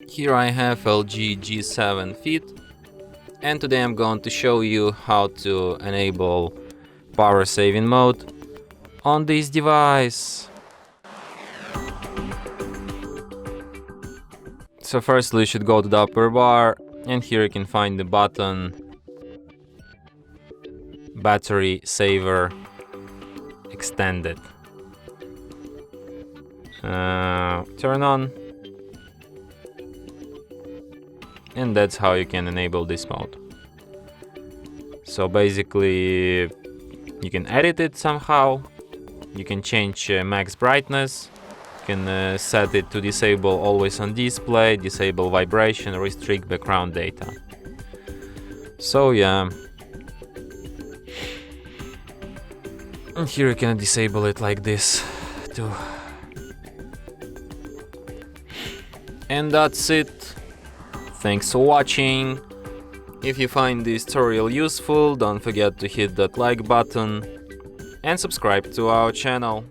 Here I have LG G7 Fit, and today I'm going to show you how to enable power saving mode on this device. So firstly you should go to the upper bar, and here you can find the button Battery Saver Extended. Turn on, and that's how you can enable this mode. So basically you can edit it somehow, you can change max brightness, you can set it to disable always on display, disable vibration, restrict background data. So yeah, and here you can disable it like this too. And that's it. Thanks for watching. If you find this tutorial useful, don't forget to hit that like button and subscribe to our channel.